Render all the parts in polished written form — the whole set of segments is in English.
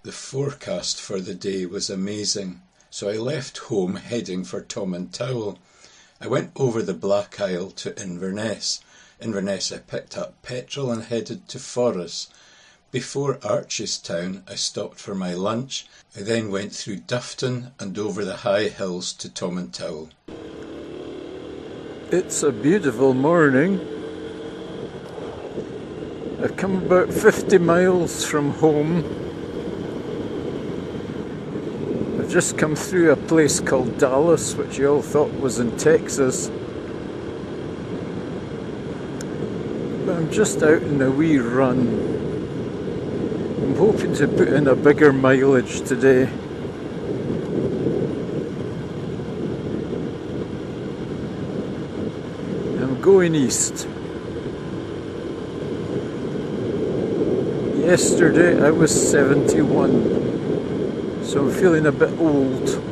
The forecast for the day was amazing, so I left home heading for Tomintoul. I went over the Black Isle to Inverness. Inverness I picked up petrol and headed to Forres. Before Archestown I stopped for my lunch. I then went through Dufton and over the high hills to Tomintoul. It's a beautiful morning. I've come about 50 miles from home. I've just come through a place called Dallas, which you all thought was in Texas. But I'm just out in a wee run. I'm hoping to put in a bigger mileage today. I'm going east. Yesterday I was 71, so I'm feeling a bit old.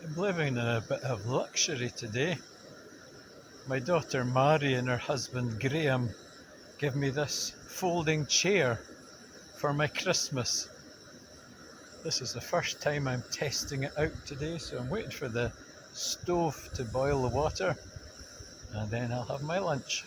I'm living in a bit of luxury today. My daughter Mary and her husband Graham gave me this folding chair for my Christmas. This is the first time I'm testing it out today, so I'm waiting for the stove to boil the water and then I'll have my lunch.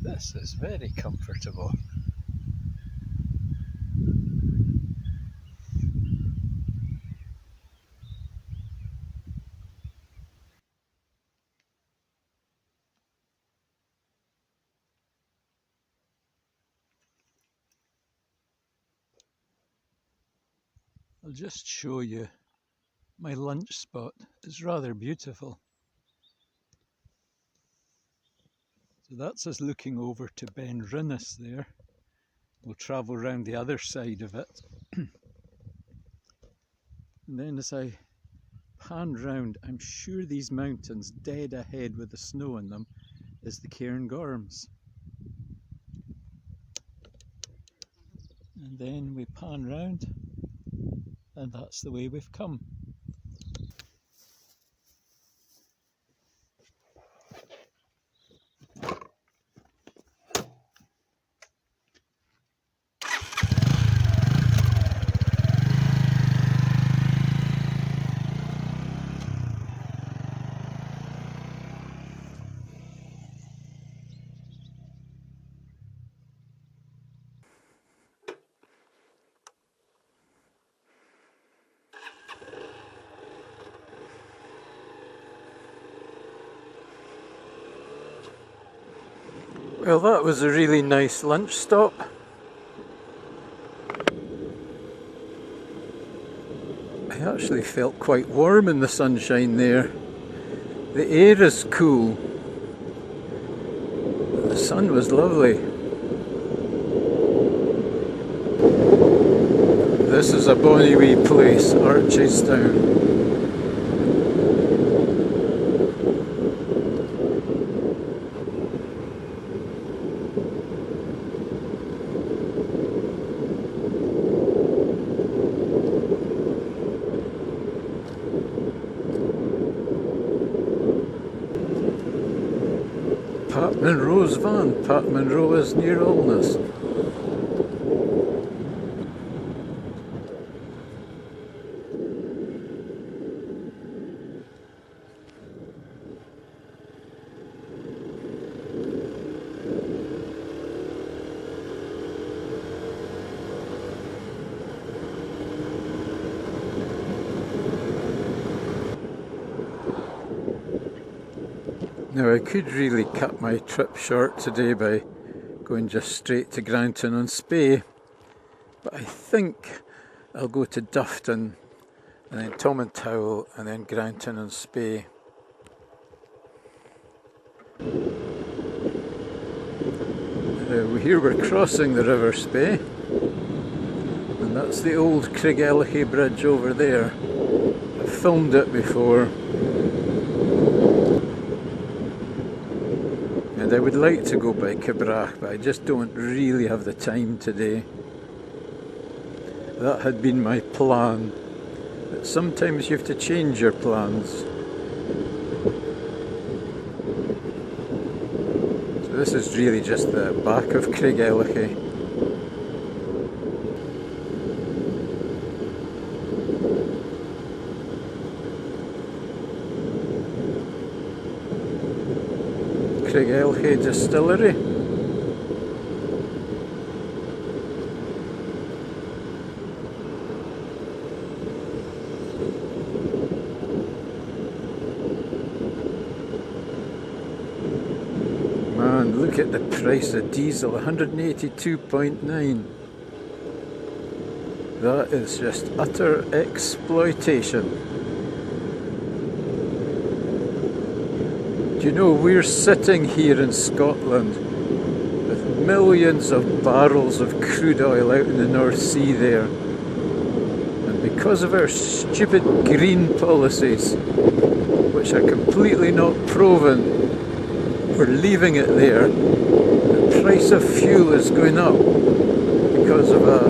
This is very comfortable. I'll just show you my lunch spot. It's rather beautiful. So that's us looking over to Ben Rinnes there. We'll travel around the other side of it. And then as I pan round, I'm sure these mountains dead ahead with the snow in them is the Cairngorms. And then we pan round and that's the way we've come. Well, that was a really nice lunch stop. I actually felt quite warm in the sunshine there. The air is cool. The sun was lovely. This is a bonny wee place, Archestown. Pat Munro's van. Pat Munro is near Alness. Now I could really cut my trip short today by going just straight to Grantown-on-Spey, but I think I'll go to Dufton and then Tomintoul and then Grantown-on-Spey. Here we're crossing the River Spey, and that's the old Craigellichy Bridge over there. I've filmed it before. And I would like to go by Cabrach, but I just don't really have the time today. That had been my plan, but sometimes you have to change your plans. So this is really just the back of Craigellichy. Craigellichy Distillery. Man, look at the price of diesel, 182.9. That is just utter exploitation. You know, we're sitting here in Scotland with millions of barrels of crude oil out in the North Sea there, and because of our stupid green policies, which are completely not proven, we're leaving it there. The price of fuel is going up because of a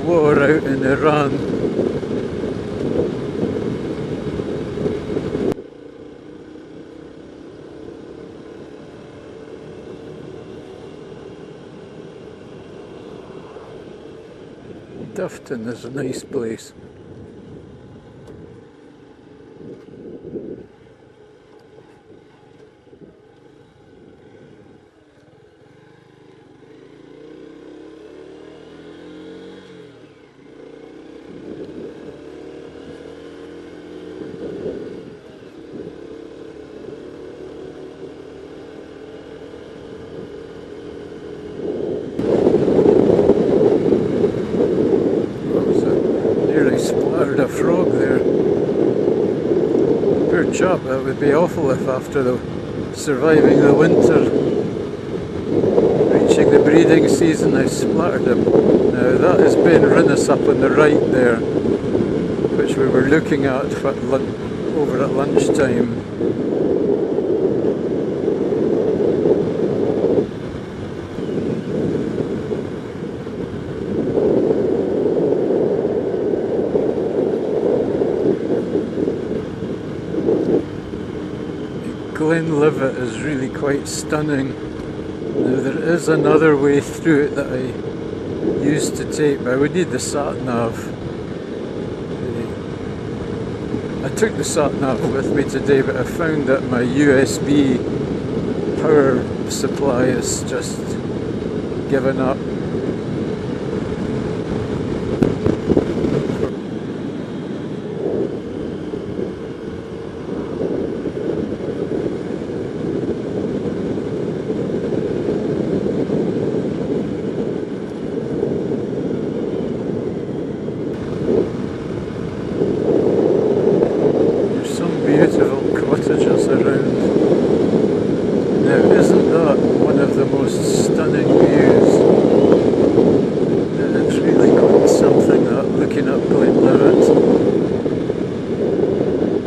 war out in Iran. Dufton is a nice place. A frog there. Poor chap, that would be awful if after surviving the winter, reaching the breeding season, I splattered him. Now that is Ben Rinnis up on the right there, which we were looking at over at lunchtime. Glenlivet is really quite stunning. Now there is another way through it that I used to take, but I would need the sat-nav. I took the sat-nav with me today, but I found that my USB power supply is just given up. that one of the most stunning views. And it's really quite something, that, looking up Glenlivet.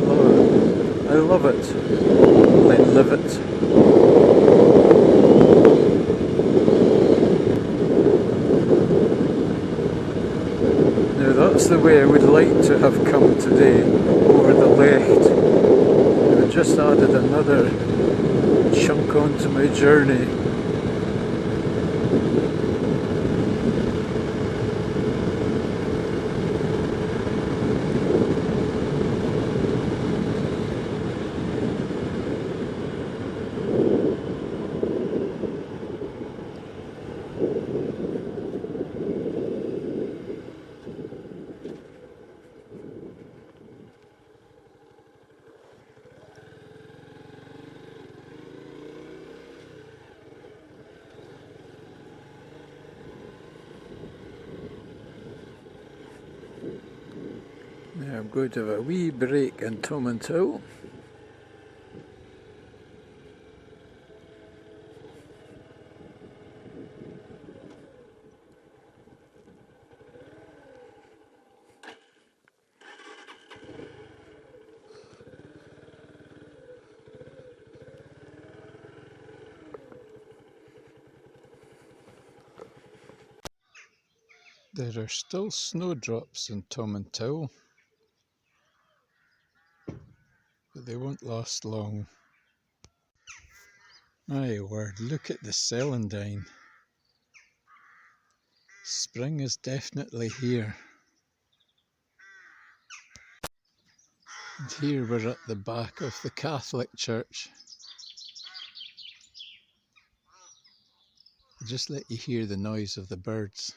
Oh, I love it. Glenlivet. Now that's the way I would like to have come today, over the Lecht. I just added another chunk onto my journey. Now I'm going to have a wee break in Tomintoul. There are still snowdrops in Tomintoul, but they won't last long. My word, look at the celandine. Spring is definitely here. And here we're at the back of the Catholic church. I'll just let you hear the noise of the birds.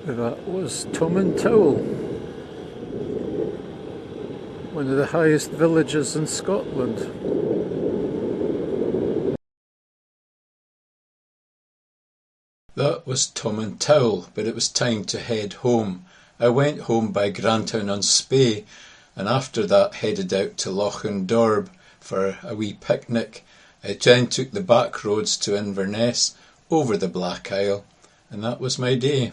That was Tomintoul, one of the highest villages in Scotland. That was Tomintoul, but it was time to head home. I went home by Grantown-on-Spey, and after that headed out to Lochindorb for a wee picnic. I then took the back roads to Inverness, over the Black Isle, and that was my day.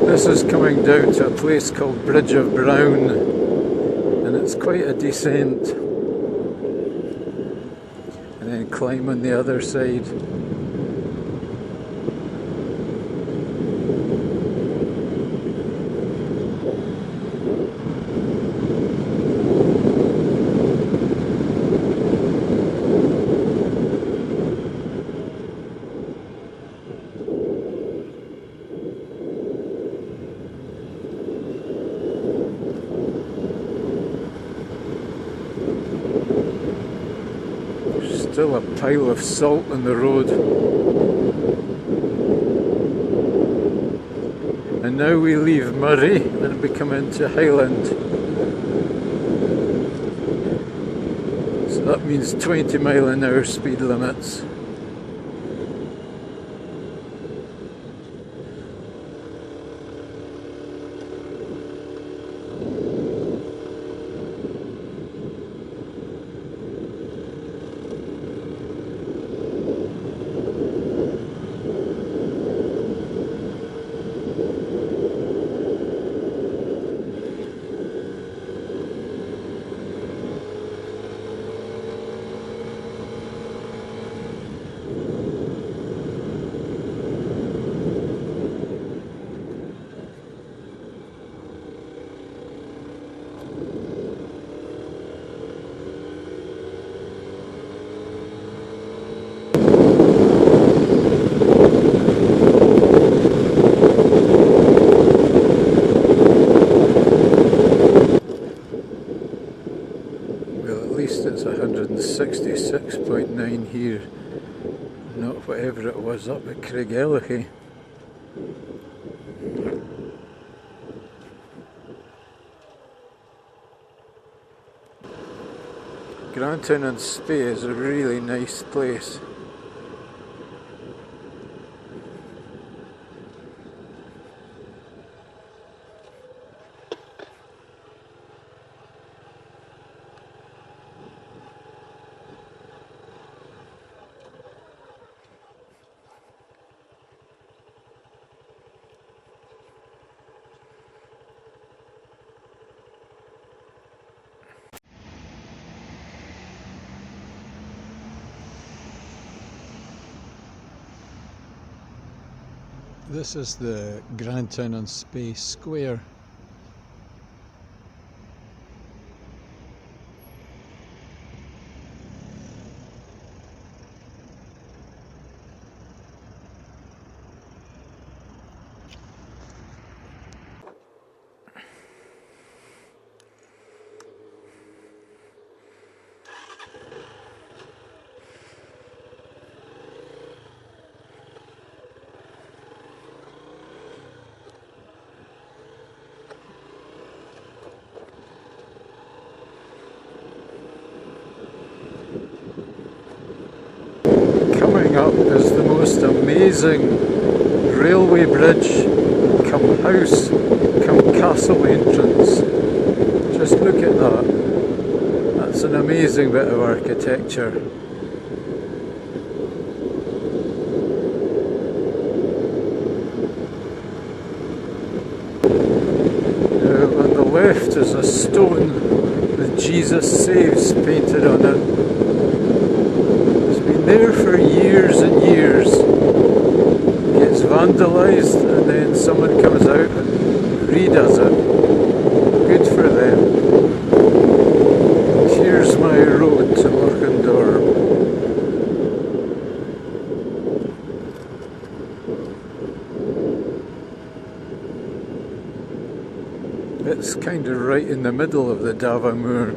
This is coming down to a place called Bridge of Brown, and it's quite a descent, and then climb on the other side. Still a pile of salt on the road. And now we leave Murray and we come into Highland. So that means 20-mile-an-hour speed limits. up at Craigellachie. Grantown-on-Spey is a really nice place. This is the Grantown-on-Spey Square. Coming up is the most amazing railway bridge, come house, come castle entrance. Just look at that. That's an amazing bit of architecture. Now on the left is a stone with Jesus Saves painted on it. There for years and years, gets vandalised, and then someone comes out and redoes it. Good for them. Here's my road to Lochindorb. It's kind of right in the middle of the Dava Moor.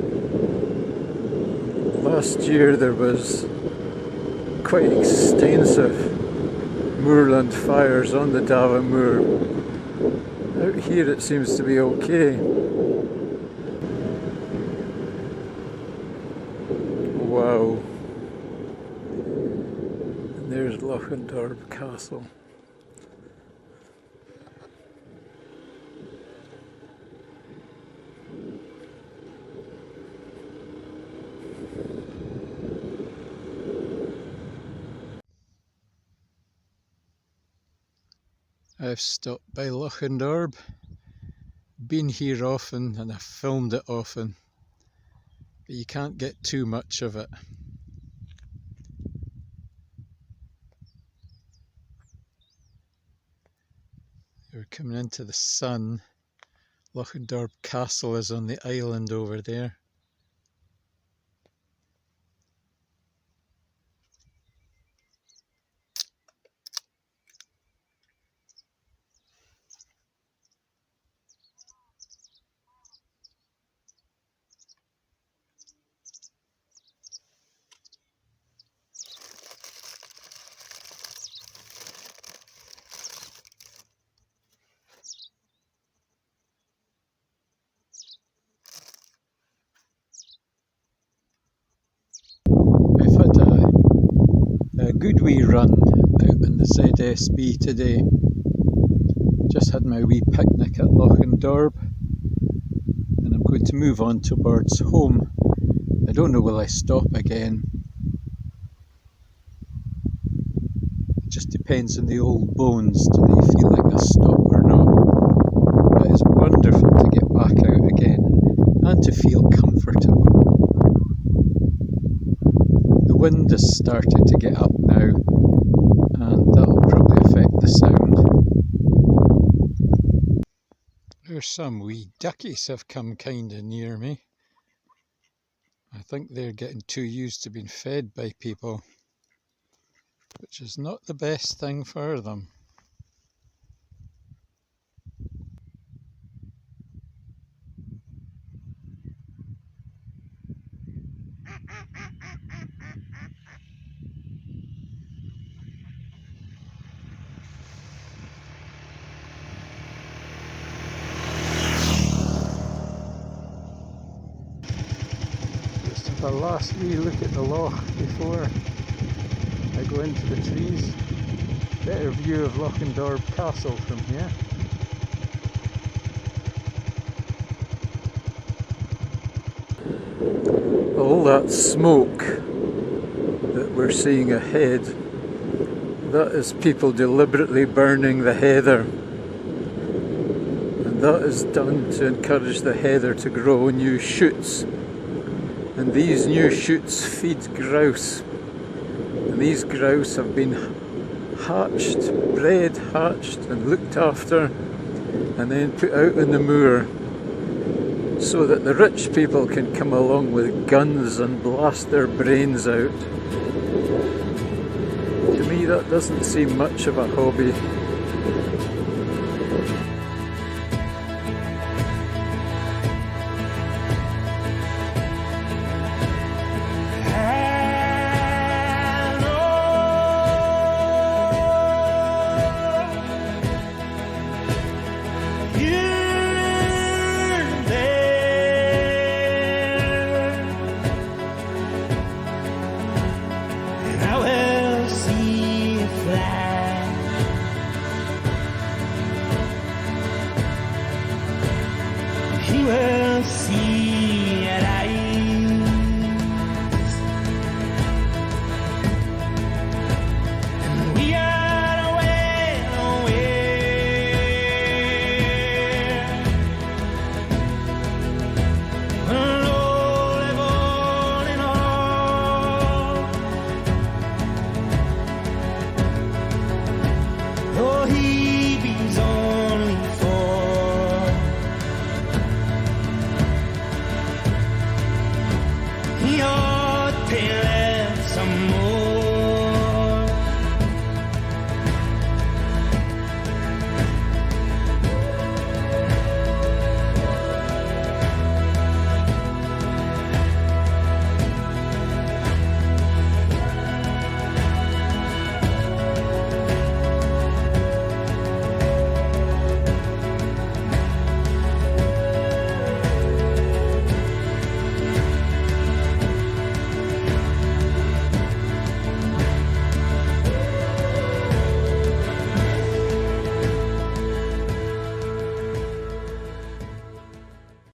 Last year there was quite extensive moorland fires on the Dava Moor. Out here it seems to be okay. Wow. And there's Lochindorb Castle. I've stopped by Lochindorb, been here often and I've filmed it often, but you can't get too much of it. We're coming into the sun. Lochindorb Castle is on the island over there. I've had a good wee run out in the ZSB today. Just had my wee picnic at Lochindorb and I'm going to move on towards home. I don't know, will I stop again? It just depends on the old bones, do they feel like a stop or not? But it's wonderful to get back out again and to feel comfortable. The wind has started to get up now and that'll probably affect the sound. There's some wee duckies have come kinda near me. I think they're getting too used to being fed by people, which is not the best thing for them. a last wee look at the loch before I go into the trees. Better view of Lochindorb Castle from here. All that smoke that we're seeing ahead, that is people deliberately burning the heather. And that is done to encourage the heather to grow new shoots. And these new shoots feed grouse. And these grouse have been bred, hatched and looked after and then put out in the moor so that the rich people can come along with guns and blast their brains out. To me that doesn't seem much of a hobby. You will see